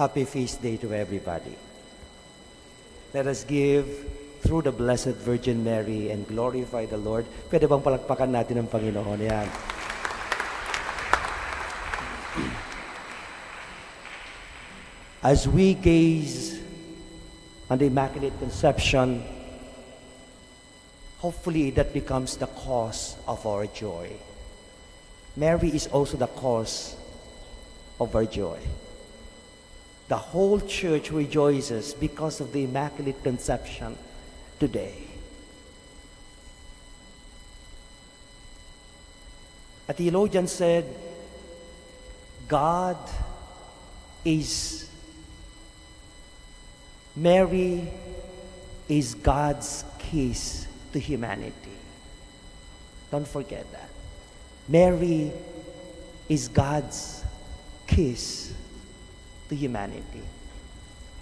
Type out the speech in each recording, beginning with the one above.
Happy feast day to everybody. Let us give through the Blessed Virgin Mary and glorify the Lord. Pwede bang palakpakan natin ang Panginoon? Yan. As we gaze on the Immaculate Conception, hopefully that becomes the cause of our joy. Mary is also the cause of our joy. The whole church rejoices because of the Immaculate Conception today. A theologian said, Mary is God's kiss to humanity. Don't forget that. Mary is God's kiss to humanity.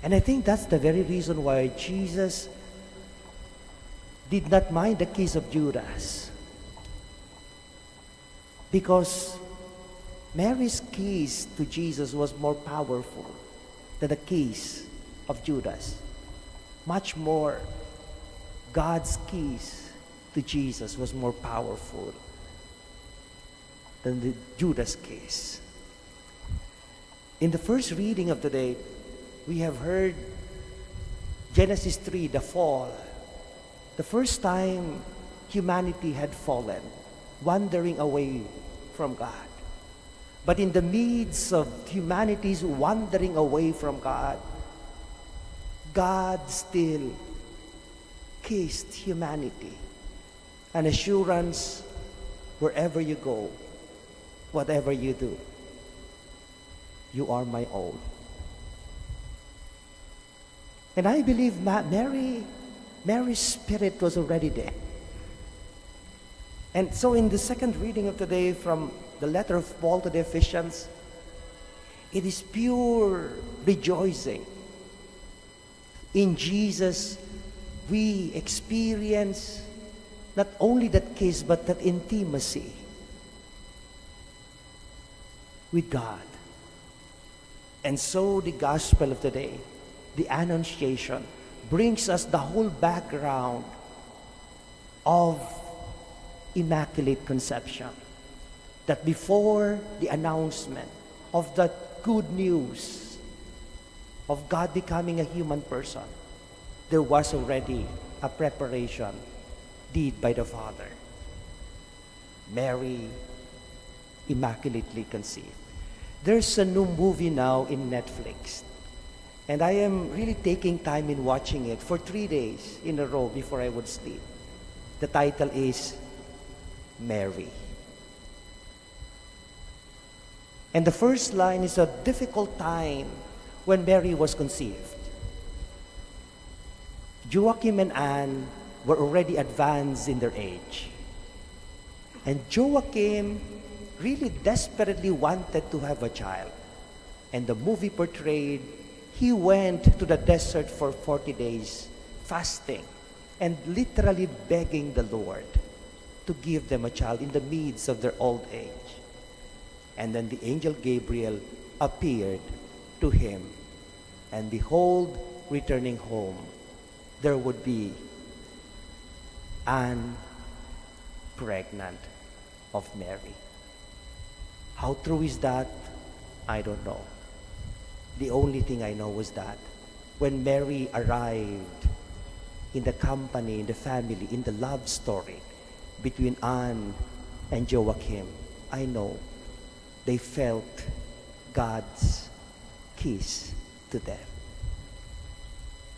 And I think that's the very reason why Jesus did not mind the kiss of Judas. Because Mary's kiss to Jesus was more powerful than the kiss of Judas. Much more, God's kiss to Jesus was more powerful than the Judas kiss. In the first reading of today, we have heard Genesis 3, the fall. The first time humanity had fallen, wandering away from God. But in the midst of humanity's wandering away from God, God still kissed humanity. An assurance, wherever you go, whatever you do, you are my own. And I believe Mary's spirit was already there. And so in the second reading of today from the letter of Paul to the Ephesians, it is pure rejoicing. In Jesus, we experience not only that kiss, but that intimacy with God. And so the gospel of today, the Annunciation, brings us the whole background of Immaculate Conception. That before the announcement of that good news of God becoming a human person, there was already a preparation did by the Father. Mary, immaculately conceived. There's a new movie now in Netflix. And I am really taking time in watching it for 3 days in a row before I would sleep. The title is Mary. And the first line is a difficult time when Mary was conceived. Joachim and Anne were already advanced in their age. And Joachim really desperately wanted to have a child. And the movie portrayed, he went to the desert for 40 days, fasting, and literally begging the Lord to give them a child in the midst of their old age. And then the angel Gabriel appeared to him. And behold, returning home, there would be Anne pregnant of Mary. How true is that? I don't know. The only thing I know was that when Mary arrived in the company, in the family, in the love story between Anne and Joachim, I know they felt God's kiss to them.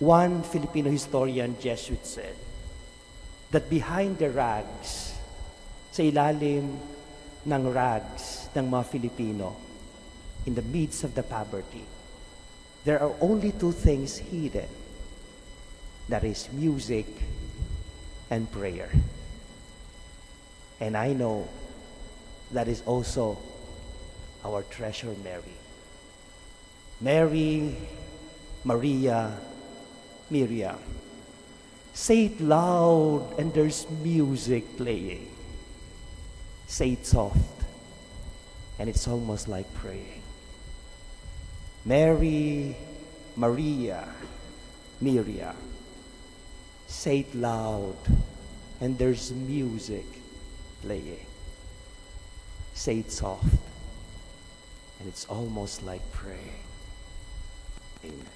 One Filipino historian, Jesuit, said that behind the rags, sa ilalim ng rags ng mga Filipino, in the midst of the poverty, there are only two things hidden. That is music and prayer. And I know that is also our treasure Mary. Mary, Maria, Miriam. Say it loud and there's music playing. Say it soft and it's almost like praying. Mary, Maria, Miriam. Say it loud, and there's music playing. Say it soft, and it's almost like praying. Amen.